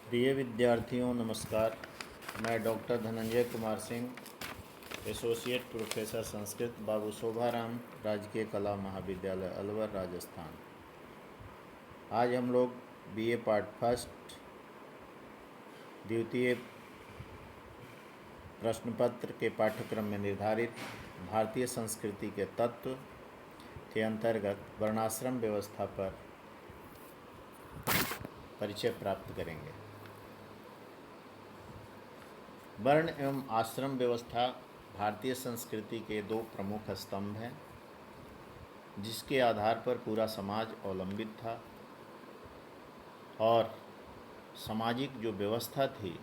प्रिय विद्यार्थियों नमस्कार। मैं doctor Dhananjay Kumar Singh, associate professor Sanskrit, Babu Shobharam Rajkiya Kala महाविद्यालय अलवर, राजस्थान। आज हम लोग बीए पार्ट फर्स्ट द्वितीय प्रश्न पत्र के पाठ्यक्रम में निर्धारित भारतीय संस्कृति के तत्व के अंतर्गत वर्णाश्रम व्यवस्था पर परिचय प्राप्त करेंगे। वर्ण एवं आश्रम व्यवस्था भारतीय संस्कृति के दो प्रमुख स्तंभ हैं, जिसके आधार पर पूरा समाज अवलंबित था और सामाजिक जो व्यवस्था थी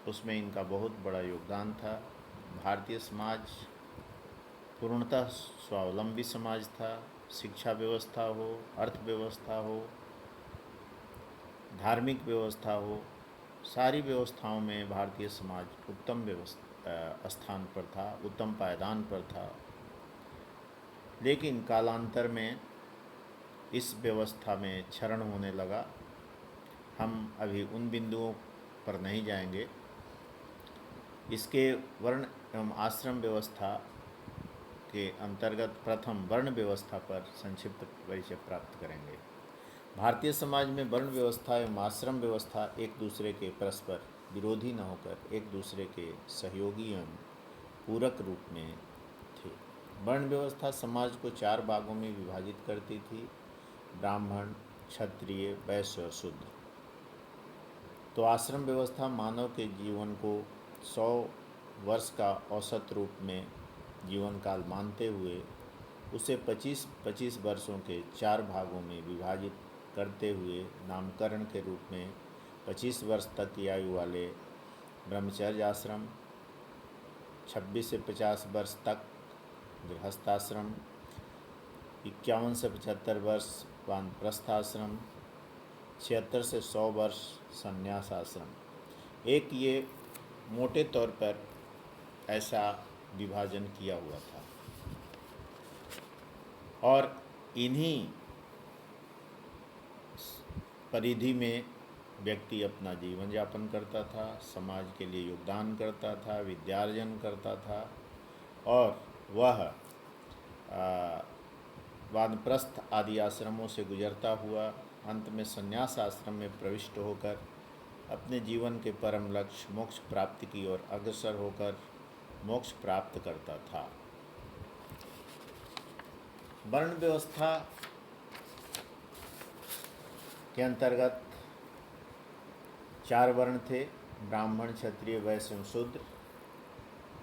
उसमें इनका बहुत बड़ा योगदान था। भारतीय समाज पूर्णतः स्वावलंबी समाज था। शिक्षा व्यवस्था हो, अर्थव्यवस्था हो, धार्मिक व्यवस्था हो, सारी व्यवस्थाओं में भारतीय समाज उत्तम स्थान पर था, उत्तम पायदान पर था। लेकिन कालांतर में इस व्यवस्था में क्षरण होने लगा। हम अभी उन बिंदुओं पर नहीं जाएंगे। इसके वर्ण एवं आश्रम व्यवस्था के अंतर्गत प्रथम वर्ण व्यवस्था पर संक्षिप्त परिचय प्राप्त करेंगे। भारतीय समाज में वर्ण व्यवस्था एवं आश्रम व्यवस्था एक दूसरे के परस्पर विरोधी न होकर एक दूसरे के सहयोगी एवं पूरक रूप में थे। वर्ण व्यवस्था समाज को चार भागों में विभाजित करती थी: ब्राह्मण, क्षत्रिय, वैश्य और शूद्र। तो आश्रम व्यवस्था मानव के जीवन को 100 वर्ष का औसत रूप में जीवन काल मानते हुए उसे 25-25 वर्षों के चार भागों में विभाजित करते हुए नामकरण के रूप में 25 वर्ष तक की आयु वाले ब्रह्मचर्य आश्रम, 26 से 50 वर्ष तक गृहस्थाश्रम, 51 से 75 वर्ष वानप्रस्थ आश्रम, 76 से 100 वर्ष संन्यास आश्रम। एक ये मोटे तौर पर ऐसा विभाजन किया हुआ था और इन्हीं परिधि में व्यक्ति अपना जीवन यापन करता था, समाज के लिए योगदान करता था, विद्यार्जन करता था और वह वानप्रस्थ आदि आश्रमों से गुजरता हुआ अंत में संन्यास आश्रम में प्रविष्ट होकर अपने जीवन के परम लक्ष्य मोक्ष प्राप्ति की ओर अग्रसर होकर मोक्ष प्राप्त करता था। वर्ण व्यवस्था के अंतर्गत चार वर्ण थे: ब्राह्मण, क्षत्रिय, वैश्य एवं शूद्र।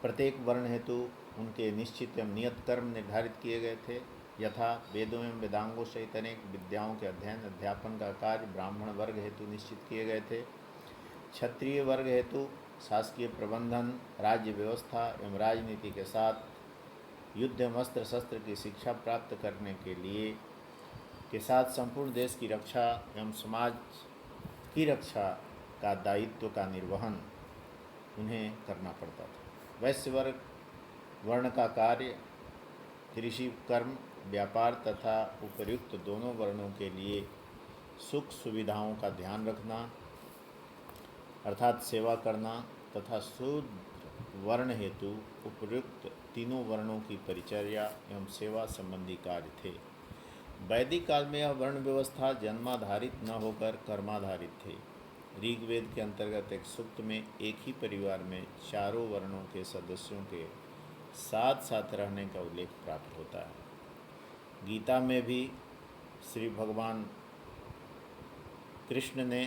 प्रत्येक वर्ण हेतु उनके निश्चित एवं नियत कर्म निर्धारित किए गए थे। यथा वेदों एवं वेदांगों सहित अनेक विद्याओं के अध्ययन अध्यापन का कार्य ब्राह्मण वर्ग हेतु निश्चित किए गए थे। क्षत्रिय वर्ग हेतु शासकीय प्रबंधन, राज्य व्यवस्था एवं राजनीति के साथ युद्ध एवं अस्त्र शस्त्र की शिक्षा प्राप्त करने के साथ संपूर्ण देश की रक्षा एवं समाज की रक्षा का दायित्व का निर्वहन उन्हें करना पड़ता था। वैश्य वर्ग वर्ण का कार्य कृषि, कर्म, व्यापार तथा उपर्युक्त दोनों वर्णों के लिए सुख सुविधाओं का ध्यान रखना अर्थात सेवा करना तथा शूद्र वर्ण हेतु उपर्युक्त तीनों वर्णों की परिचर्या एवं सेवा संबंधी कार्य थे। वैदिक काल में यह वर्ण व्यवस्था जन्माधारित न होकर कर्माधारित थी। ऋग्वेद के अंतर्गत एक सूक्त में एक ही परिवार में चारों वर्णों के सदस्यों के साथ साथ रहने का उल्लेख प्राप्त होता है। गीता में भी श्री भगवान कृष्ण ने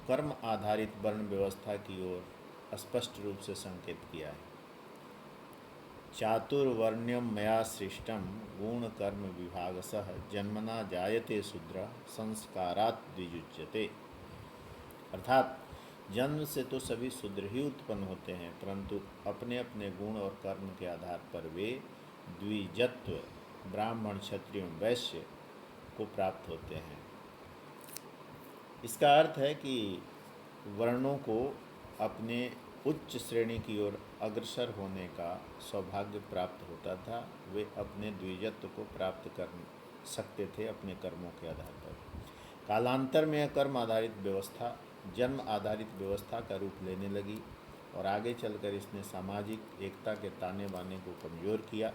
कर्म आधारित वर्ण व्यवस्था की ओर स्पष्ट रूप से संकेत किया है। चातुर्वर्ण्यम मया सृष्टम गुण कर्म विभागसः जन्मना जायते शूद्र संस्कारात् द्विजुच्यते। अर्थात जन्म से तो सभी शूद्र ही उत्पन्न होते हैं, परंतु अपने अपने गुण और कर्म के आधार पर वे द्विजत्व ब्राह्मण, क्षत्रिय एवं वैश्य को प्राप्त होते हैं। इसका अर्थ है कि वर्णों को अपने उच्च श्रेणी की ओर अग्रसर होने का सौभाग्य प्राप्त होता था। वे अपने द्विजत्व को प्राप्त कर सकते थे अपने कर्मों के आधार पर। कालांतर में यह कर्म आधारित व्यवस्था जन्म आधारित व्यवस्था का रूप लेने लगी और आगे चलकर इसने सामाजिक एकता के ताने बाने को कमज़ोर किया।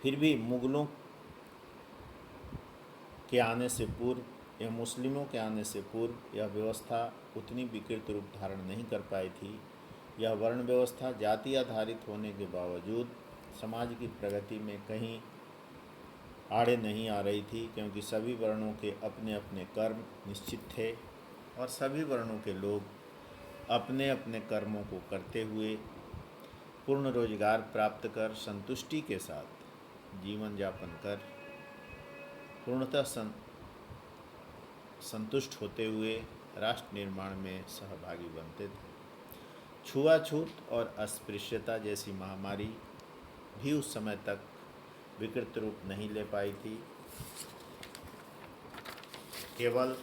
फिर भी मुग़लों के आने से पूर्व या मुस्लिमों के आने से पूर्व यह व्यवस्था उतनी विकृत रूप धारण नहीं कर पाई थी। यह वर्ण व्यवस्था जाति आधारित होने के बावजूद समाज की प्रगति में कहीं आड़े नहीं आ रही थी, क्योंकि सभी वर्णों के अपने अपने कर्म निश्चित थे और सभी वर्णों के लोग अपने अपने कर्मों को करते हुए पूर्ण रोजगार प्राप्त कर संतुष्टि के साथ जीवन यापन कर पूर्णतः संतुष्ट होते हुए राष्ट्र निर्माण में सहभागी बनते थे। छुआछूत और अस्पृश्यता जैसी महामारी भी उस समय तक विकृत रूप नहीं ले पाई थी। केवल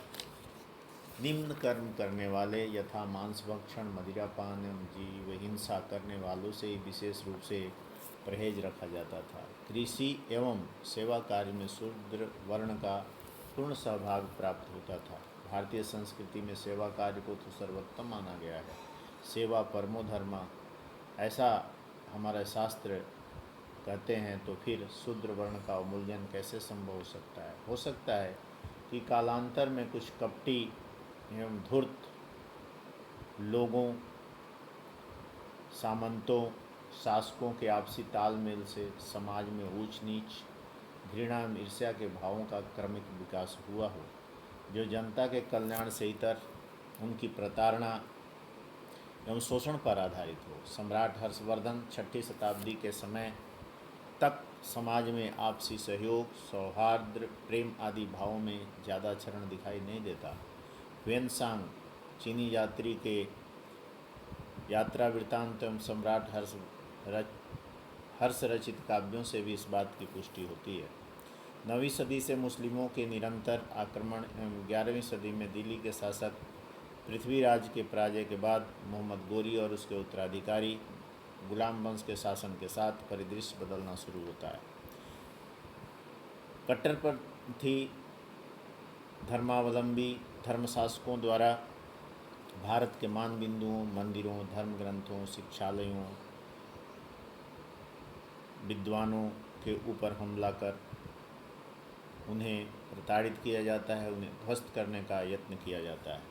निम्न कर्म करने वाले यथा मांस भक्षण, मदिरापान एवं जीव हिंसा करने वालों से ही विशेष रूप से परहेज रखा जाता था। कृषि एवं सेवा कार्य में शूद्र वर्ण का पूर्ण सहभाग प्राप्त होता था। भारतीय संस्कृति में सेवा कार्य को तो सर्वोत्तम माना गया है। सेवा परमो धर्म ऐसा हमारा शास्त्र कहते हैं, तो फिर शूद्र वर्ण का अवमूल्यन कैसे संभव हो सकता है? हो सकता है कि कालांतर में कुछ कपटी एवं धूर्त लोगों, सामंतों, शासकों के आपसी तालमेल से समाज में ऊंच नीच, घृणा एवं ईर्ष्या के भावों का क्रमिक विकास हुआ हो, जो जनता के कल्याण से इतर उनकी प्रताड़ना एवं शोषण पर आधारित हो। सम्राट हर्षवर्धन 6ठी शताब्दी के समय तक समाज में आपसी सहयोग, सौहार्द, प्रेम आदि भावों में ज़्यादा आचरण दिखाई नहीं देता। ह्वेनसांग चीनी यात्री के यात्रा वृत्तांत एवं सम्राट हर्ष रचित काव्यों से भी इस बात की पुष्टि होती है। 9वीं सदी से मुस्लिमों के निरंतर आक्रमण एवं 11वीं सदी में दिल्ली के शासक पृथ्वीराज के पराजय के बाद मोहम्मद गोरी और उसके उत्तराधिकारी गुलाम वंश के शासन के साथ परिदृश्य बदलना शुरू होता है। कट्टरपंथी धर्मावलंबी धर्मशासकों द्वारा भारत के मान बिंदुओं, मंदिरों, धर्म ग्रंथों, शिक्षालयों, विद्वानों के ऊपर हमला कर उन्हें प्रताड़ित किया जाता है, उन्हें ध्वस्त करने का यत्न किया जाता है।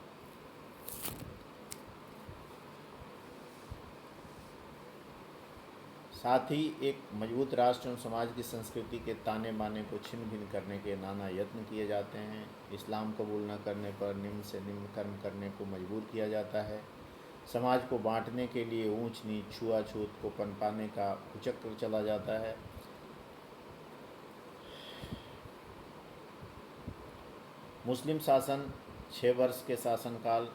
साथ ही एक मजबूत राष्ट्र एवं समाज की संस्कृति के ताने बाने को छिन्न भिन्न करने के नाना यत्न किए जाते हैं। इस्लाम कबूल न करने पर निम्न से निम्न कर्म करने को मजबूर किया जाता है। समाज को बांटने के लिए ऊंच नीच, छुआछूत को पनपाने का कुचक्र चला जाता है। मुस्लिम शासन 6 वर्ष के शासनकाल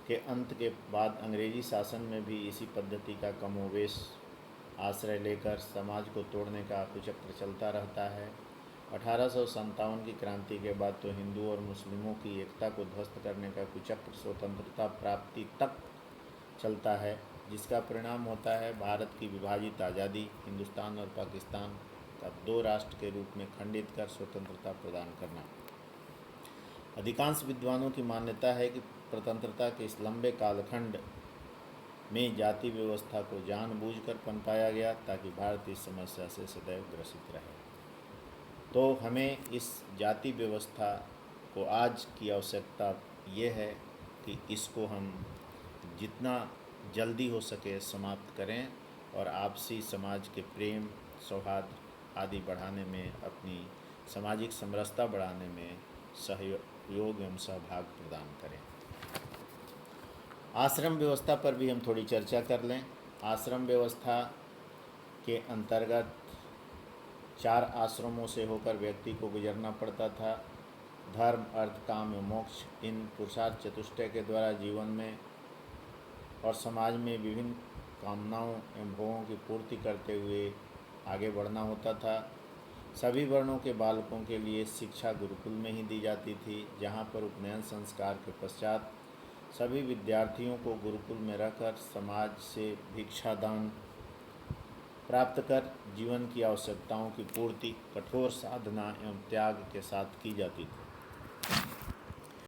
के अंत के बाद अंग्रेजी शासन में भी इसी पद्धति का कमोवेश आश्रय लेकर समाज को तोड़ने का कुचक्र चलता रहता है। 1857 की क्रांति के बाद तो हिंदुओं और मुस्लिमों की एकता को ध्वस्त करने का कुचक्र स्वतंत्रता प्राप्ति तक चलता है, जिसका परिणाम होता है भारत की विभाजित आज़ादी, हिंदुस्तान और पाकिस्तान का 2 राष्ट्र के रूप में खंडित कर स्वतंत्रता प्रदान करना। अधिकांश विद्वानों की मान्यता है कि स्वतंत्रता के इस लंबे कालखंड में जाति व्यवस्था को जानबूझकर पनपाया गया ताकि भारत इस समस्या से सदैव ग्रसित रहे। तो हमें इस जाति व्यवस्था को आज की आवश्यकता ये है कि इसको हम जितना जल्दी हो सके समाप्त करें और आपसी समाज के प्रेम, सौहार्द आदि बढ़ाने में, अपनी सामाजिक समरसता बढ़ाने में सहयोग एवं सहभाग प्रदान करें। आश्रम व्यवस्था पर भी हम थोड़ी चर्चा कर लें। आश्रम व्यवस्था के अंतर्गत 4 आश्रमों से होकर व्यक्ति को गुजरना पड़ता था। धर्म, अर्थ, काम एवं मोक्ष, इन पुरुषार्थ चतुष्टय के द्वारा जीवन में और समाज में विभिन्न कामनाओं एवं भोगों की पूर्ति करते हुए आगे बढ़ना होता था। सभी वर्णों के बालकों के लिए शिक्षा गुरुकुल में ही दी जाती थी, जहाँ पर उपनयन संस्कार के पश्चात सभी विद्यार्थियों को गुरुकुल में रहकर समाज से भिक्षादान प्राप्त कर जीवन की आवश्यकताओं की पूर्ति कठोर साधना एवं त्याग के साथ की जाती थी।